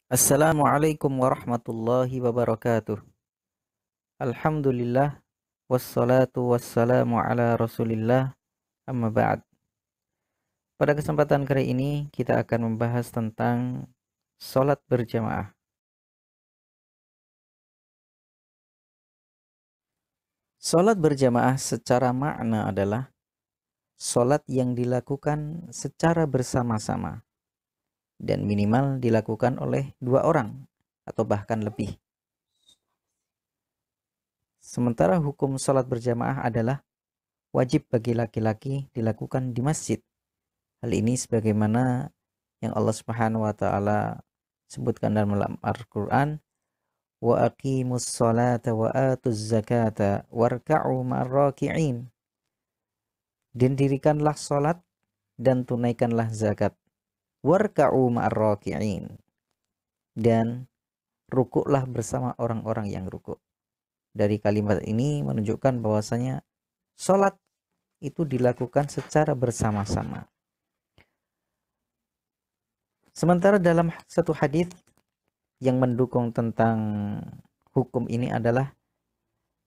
Assalamualaikum warahmatullahi wabarakatuh. Alhamdulillah wassalatu wassalamu ala Rasulillah amma ba'd. Pada kesempatan kali ini kita akan membahas tentang salat berjamaah. Salat berjamaah secara makna adalah salat yang dilakukan secara bersama-sama dan minimal dilakukan oleh dua orang atau bahkan lebih. Sementara hukum salat berjamaah adalah wajib bagi laki-laki dilakukan di masjid. Hal ini sebagaimana yang Allah Subhanahu wa taala sebutkan dalam Al-Qur'an, wa aqimus salata wa atuz zakata warka'u ma'ar raki'in. Dan dirikanlah salat dan tunaikanlah zakat. Warka'u ma'ar raki'in. Dan rukuklah bersama orang-orang yang rukuk. Dari kalimat ini menunjukkan bahwasanya salat itu dilakukan secara bersama-sama. Sementara dalam satu hadis yang mendukung tentang hukum ini adalah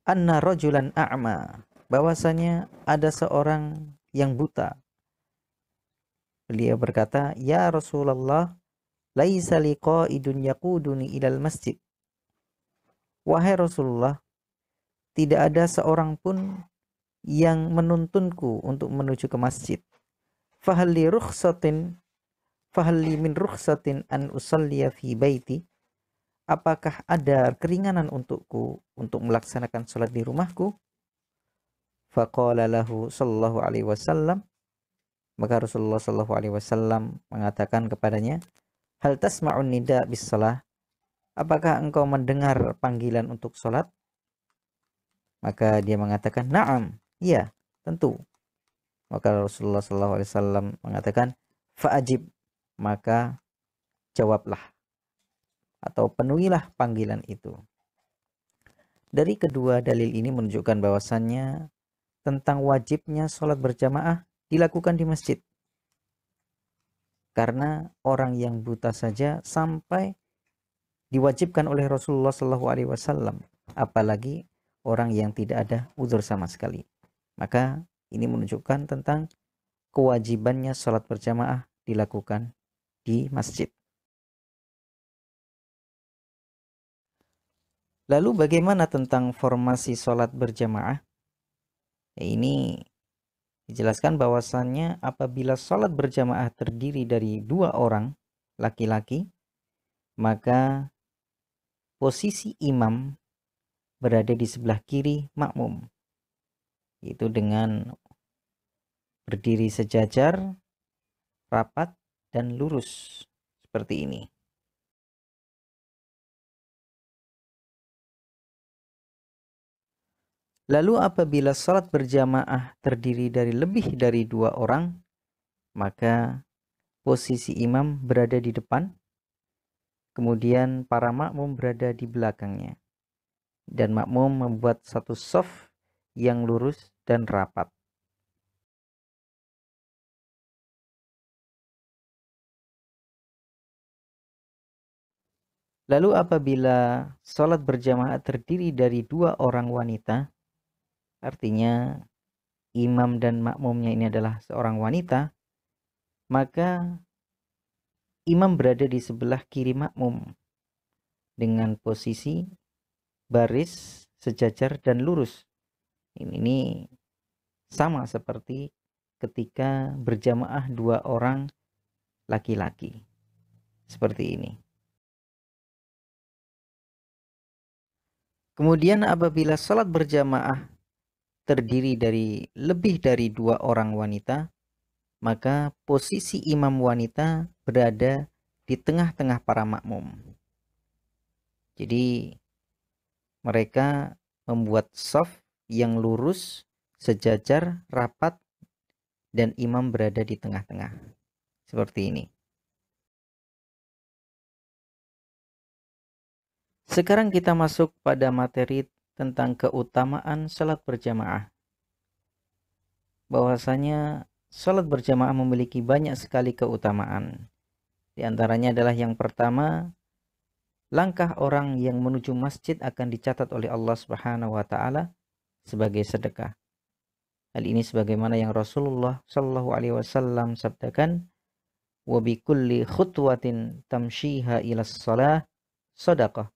anna rajulan a'ma, bahwasanya ada seorang yang buta. Beliau berkata, "Ya Rasulullah, laisa liqa'idun yaquduni ilal masjid." Wahai Rasulullah, tidak ada seorang pun yang menuntunku untuk menuju ke masjid. Fahalli min rukhsatin an usalliya fi baiti. Apakah ada keringanan untukku untuk melaksanakan sholat di rumahku? Faqala lahu sallallahu alaihi wasallam, maka Rasulullah sallallahu alaihi wasallam mengatakan kepadanya, hal tasma'un nida bis shalah? Apakah engkau mendengar panggilan untuk sholat? Maka dia mengatakan, na'am, iya, tentu. Maka Rasulullah sallallahu alaihi wasallam mengatakan, fa'ajib, maka jawablah atau penuhilah panggilan itu. Dari kedua dalil ini menunjukkan bahwasannya tentang wajibnya sholat berjamaah dilakukan di masjid. Karena orang yang buta saja sampai diwajibkan oleh Rasulullah SAW, apalagi orang yang tidak ada uzur sama sekali. Maka ini menunjukkan tentang kewajibannya sholat berjamaah dilakukan di masjid. Lalu bagaimana tentang formasi sholat berjamaah? Ini dijelaskan bahwasannya apabila sholat berjamaah terdiri dari dua orang laki-laki, maka posisi imam berada di sebelah kiri makmum, yaitu dengan berdiri sejajar, rapat, dan lurus seperti ini. Lalu apabila sholat berjamaah terdiri dari lebih dari dua orang, maka posisi imam berada di depan, kemudian para makmum berada di belakangnya. Dan makmum membuat satu shaf yang lurus dan rapat. Lalu apabila sholat berjamaah terdiri dari dua orang wanita, artinya imam dan makmumnya ini adalah seorang wanita, maka imam berada di sebelah kiri makmum dengan posisi baris, sejajar, dan lurus. Ini sama seperti ketika berjamaah dua orang laki-laki. Seperti ini. Kemudian apabila sholat berjamaah terdiri dari lebih dari dua orang wanita, maka posisi imam wanita berada di tengah-tengah para makmum. Jadi mereka membuat shaf yang lurus, sejajar, rapat, dan imam berada di tengah-tengah. Seperti ini. Sekarang kita masuk pada materi tentang keutamaan sholat berjamaah. Bahwasanya sholat berjamaah memiliki banyak sekali keutamaan. Di antaranya adalah yang pertama, langkah orang yang menuju masjid akan dicatat oleh Allah Subhanahu wa taala sebagai sedekah. Hal ini sebagaimana yang Rasulullah Shallallahu alaihi wasallam sabdakan, wa bi kulli khutwatin tamshiha ila shalah shadaqah.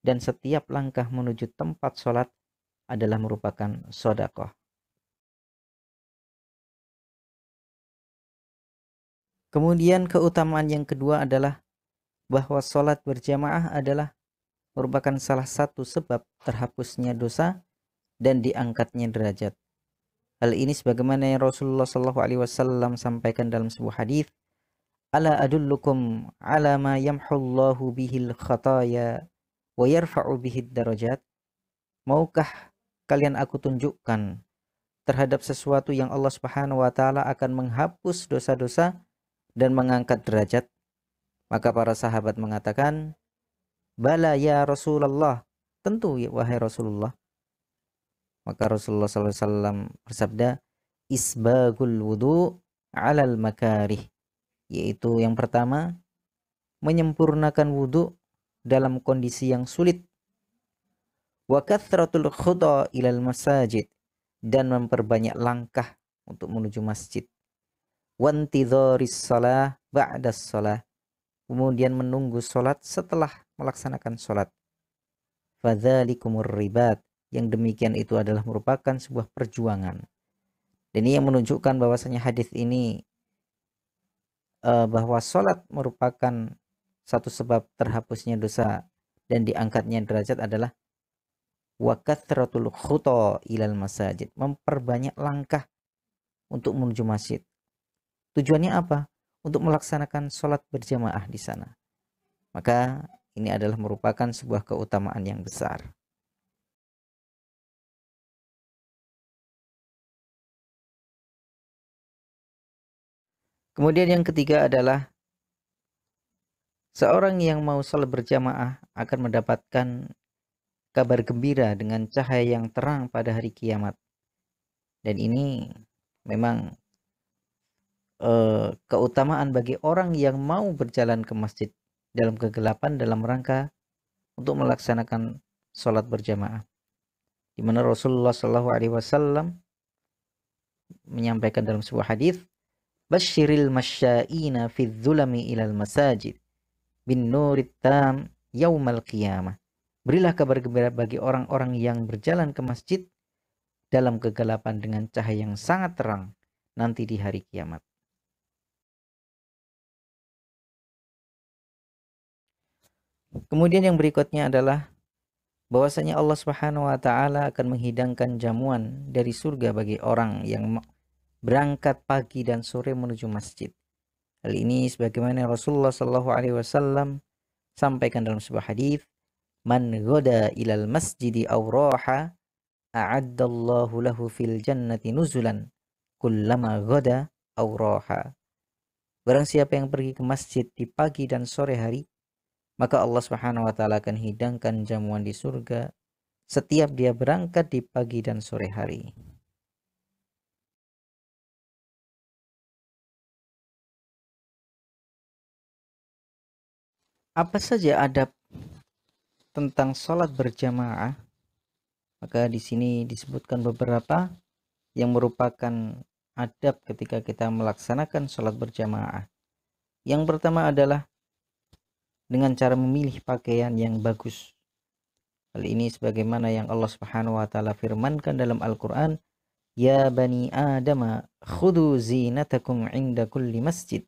Dan setiap langkah menuju tempat sholat adalah merupakan sedekah. Kemudian keutamaan yang kedua adalah bahwa sholat berjamaah adalah merupakan salah satu sebab terhapusnya dosa dan diangkatnya derajat. Hal ini sebagaimana yang Rasulullah SAW sampaikan dalam sebuah hadis, ala adullukum ala ma yamhullahu bihil khataya wa yarfa'u bihid darajat. Maukah kalian aku tunjukkan terhadap sesuatu yang Allah Subhanahu wa taala akan menghapus dosa-dosa dan mengangkat derajat? Maka para sahabat mengatakan, bala ya Rasulullah, tentu ya, wahai Rasulullah. Maka Rasulullah SAW bersabda, isbagul wudu alal makarih, yaitu yang pertama, menyempurnakan wudu dalam kondisi yang sulit, wa kathratul khuda ilal masajid, dan memperbanyak langkah untuk menuju masjid, wantidharis shalah ba'das shalah, kemudian menunggu sholat setelah melaksanakan sholat. Fadzalikumur ribat, yang demikian itu adalah merupakan sebuah perjuangan. Dan ini yang menunjukkan bahwasanya hadis ini bahwa sholat merupakan satu sebab terhapusnya dosa dan diangkatnya derajat adalah wa kathratul khuta ilal masajid, memperbanyak langkah untuk menuju masjid. Tujuannya apa? Untuk melaksanakan sholat berjamaah di sana. Maka ini adalah merupakan sebuah keutamaan yang besar. Kemudian yang ketiga adalah seorang yang mau sholat berjamaah akan mendapatkan kabar gembira dengan cahaya yang terang pada hari kiamat. Dan ini memang keutamaan bagi orang yang mau berjalan ke masjid dalam kegelapan dalam rangka untuk melaksanakan sholat berjamaah. Di mana Rasulullah SAW menyampaikan dalam sebuah hadis, basyiril masya'ina fid dzulami ilal masajid bin nurit tam yaumal qiyamah. Berilah kabar gembira bagi orang-orang yang berjalan ke masjid dalam kegelapan dengan cahaya yang sangat terang nanti di hari kiamat. Kemudian yang berikutnya adalah bahwasanya Allah Subhanahu wa taala akan menghidangkan jamuan dari surga bagi orang yang berangkat pagi dan sore menuju masjid. Hal ini sebagaimana Rasulullah sallallahu alaihi wasallam sampaikan dalam sebuah hadis, man ghada ilal masjidi aw raha a'addallahu lahu fil jannati nuzulan kullama ghada aw raha. Barang siapa yang pergi ke masjid di pagi dan sore hari, maka Allah Subhanahu wa taala akan hidangkan jamuan di surga setiap dia berangkat di pagi dan sore hari. Apa saja adab tentang sholat berjamaah? Maka di sini disebutkan beberapa yang merupakan adab ketika kita melaksanakan sholat berjamaah. Yang pertama adalah dengan cara memilih pakaian yang bagus. Hal ini sebagaimana yang Allah Subhanahu wa taala firmankan dalam Al-Qur'an, ya bani Adam khudhu zinatakum 'inda kulli masjid.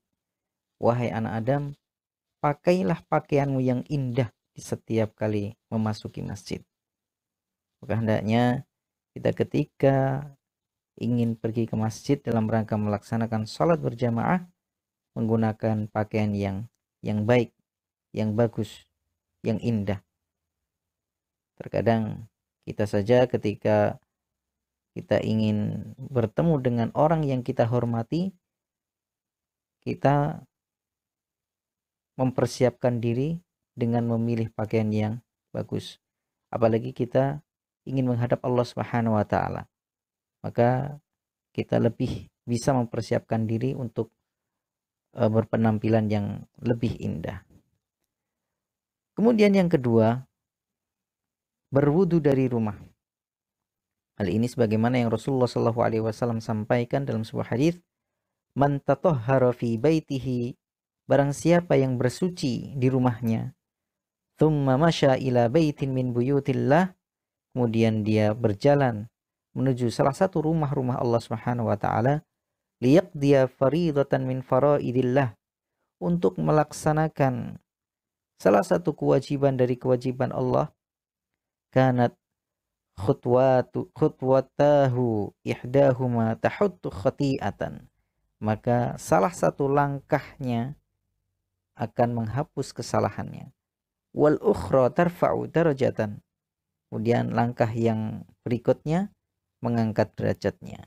Wahai anak Adam, pakailah pakaianmu yang indah di setiap kali memasuki masjid. Maka hendaknya kita ketika ingin pergi ke masjid dalam rangka melaksanakan sholat berjamaah menggunakan pakaian yang baik, yang bagus, yang indah. Terkadang kita saja ketika kita ingin bertemu dengan orang yang kita hormati, kita mempersiapkan diri dengan memilih pakaian yang bagus. Apalagi kita ingin menghadap Allah Subhanahu wa taala. Maka kita lebih bisa mempersiapkan diri untuk berpenampilan yang lebih indah. Kemudian yang kedua, berwudu dari rumah. Hal ini sebagaimana yang Rasulullah SAW sampaikan dalam sebuah hadis, "Man tatahhara fi baitihi", barang siapa yang bersuci di rumahnya, "tsumma masya ila baitin min buyutillah", kemudian dia berjalan menuju salah satu rumah-rumah Allah Subhanahu wa taala, liyaqdiya faridatan min faraidillah, untuk melaksanakan salah satu kewajiban dari kewajiban Allah, kanat khutwatahu ihdahuma tahuttu khati'atan, maka salah satu langkahnya akan menghapus kesalahannya, wal ukhra tarfa'u darajatan, kemudian langkah yang berikutnya mengangkat derajatnya.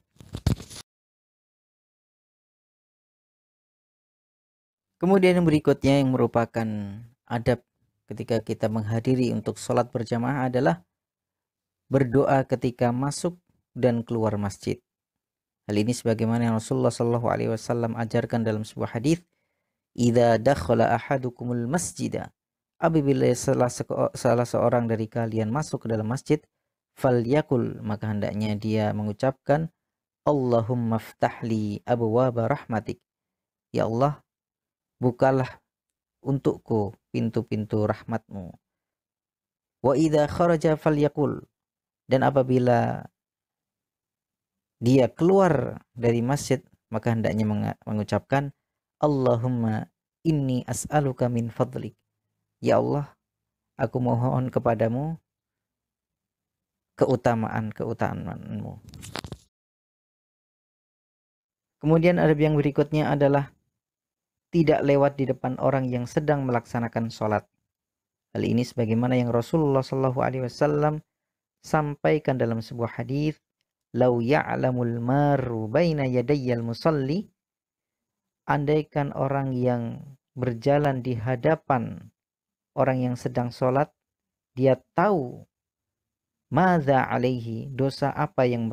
Kemudian yang berikutnya yang merupakan adab ketika kita menghadiri untuk sholat berjamaah adalah berdoa ketika masuk dan keluar masjid. Hal ini sebagaimana yang Rasulullah SAW ajarkan dalam sebuah hadis, "Idza dakhala ahadukumul masjida", apabila salah seorang dari kalian masuk ke dalam masjid, falyakul, maka hendaknya dia mengucapkan, "Allahumma ftahli abwaaba rahmatik", ya Allah, bukalah untukku pintu-pintu rahmatmu. Wa idza kharaja falyakul, dan apabila dia keluar dari masjid, maka hendaknya mengucapkan, Allahumma inni as'aluka min fadlik, ya Allah, aku mohon kepadamu keutamaan-keutamaanmu. Kemudian adab yang berikutnya adalah tidak lewat di depan orang yang sedang melaksanakan sholat. Hal ini sebagaimana yang Rasulullah SAW sampaikan dalam sebuah hadis, "Lau ya'lamul maru baina yadayyal musalli", andaikan orang yang berjalan di hadapan orang yang sedang sholat, dia tahu madza alaihi, dosa apa yang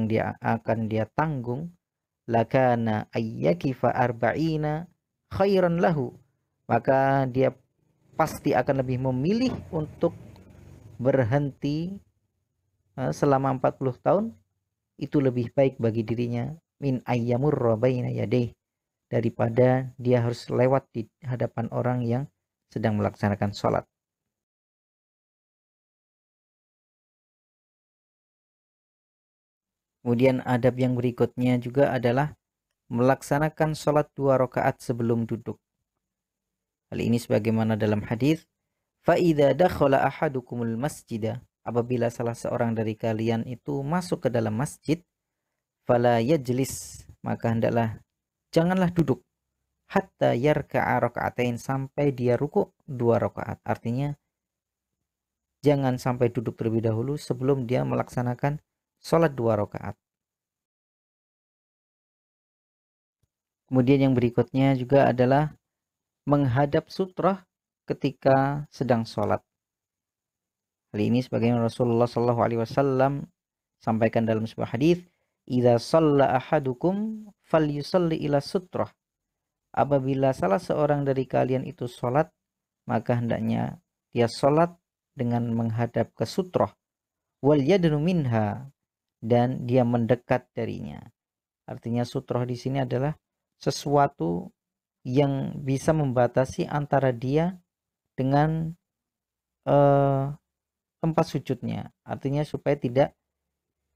dia tanggung, lakana ayyakifa arba'ina khairan lahu, maka dia pasti akan lebih memilih untuk berhenti selama 40 tahun, itu lebih baik bagi dirinya, min ayyamurra baina yadayh, daripada dia harus lewat di hadapan orang yang sedang melaksanakan sholat. Kemudian adab yang berikutnya juga adalah melaksanakan sholat 2 rakaat sebelum duduk. Hal ini sebagaimana dalam hadis, "Fa'idza dakhala ahadukumul masjidah", apabila salah seorang dari kalian itu masuk ke dalam masjid, "fala yajlis", maka hendaklah janganlah duduk, hatta yarka'a raka'atain, sampai dia ruku 2 rakaat. Artinya jangan sampai duduk terlebih dahulu sebelum dia melaksanakan sholat 2 rakaat. Kemudian yang berikutnya juga adalah menghadap sutrah ketika sedang sholat. Hal ini sebagaimana Rasulullah SAW sampaikan dalam sebuah hadis, "Idza shalla ahadukum falyusalli ila sutrah", apabila salah seorang dari kalian itu sholat, maka hendaknya dia sholat dengan menghadap ke sutrah, wal yadnu minha, dan dia mendekat darinya. Artinya sutrah di sini adalah sesuatu yang bisa membatasi antara dia dengan tempat sujudnya, artinya supaya tidak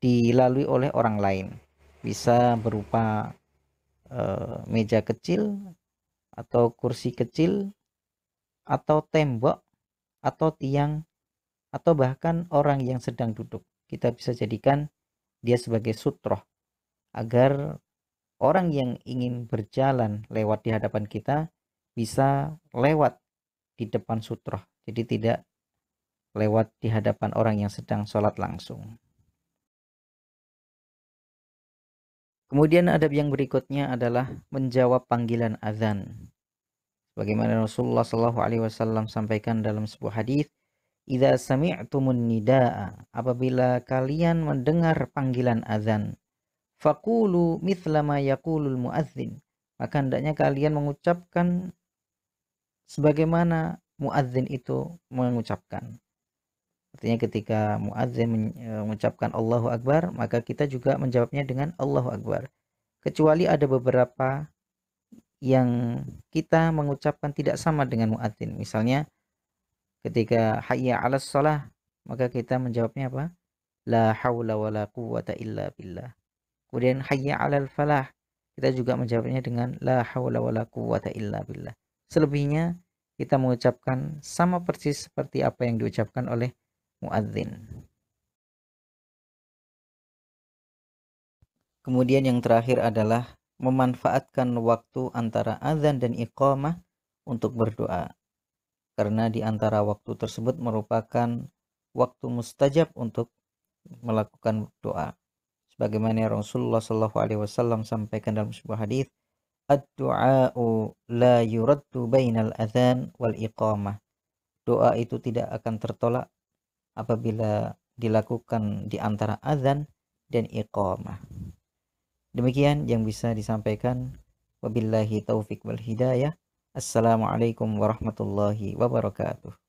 dilalui oleh orang lain. Bisa berupa meja kecil atau kursi kecil atau tembok atau tiang atau bahkan orang yang sedang duduk. Kita bisa jadikan dia sebagai sutroh agar orang yang ingin berjalan lewat di hadapan kita bisa lewat di depan sutroh, jadi tidak lewat di hadapan orang yang sedang sholat langsung. Kemudian adab yang berikutnya adalah menjawab panggilan azan. Bagaimana Rasulullah SAW sampaikan dalam sebuah hadis, "Idza sami'tumun nidaa", apabila kalian mendengar panggilan azan, faqulu mithla ma yaqulul muadzin, maka hendaknya kalian mengucapkan sebagaimana muadzin itu mengucapkan. Artinya ketika muadzin mengucapkan Allahu Akbar, maka kita juga menjawabnya dengan Allahu Akbar. Kecuali ada beberapa yang kita mengucapkan tidak sama dengan muadzin. Misalnya ketika hayya 'alas shalah, maka kita menjawabnya apa? La haula wala quwwata illa billah. Kemudian hayya 'alal falah, kita juga menjawabnya dengan la haula wala quwwata illa billah. Selebihnya kita mengucapkan sama persis seperti apa yang diucapkan oleh muadzin. Kemudian yang terakhir adalah memanfaatkan waktu antara azan dan iqamah untuk berdoa. Karena di antara waktu tersebut merupakan waktu mustajab untuk melakukan doa. Sebagaimana Rasulullah Shallallahu Alaihi Wasallam sampaikan dalam sebuah hadis, ad-du'a'u la yuraddu bainal adzan wal iqamah. Doa itu tidak akan tertolak apabila dilakukan di antara azan dan iqamah. Demikian yang bisa disampaikan. Wabillahi taufik wal hidayah. Assalamualaikum warahmatullahi wabarakatuh.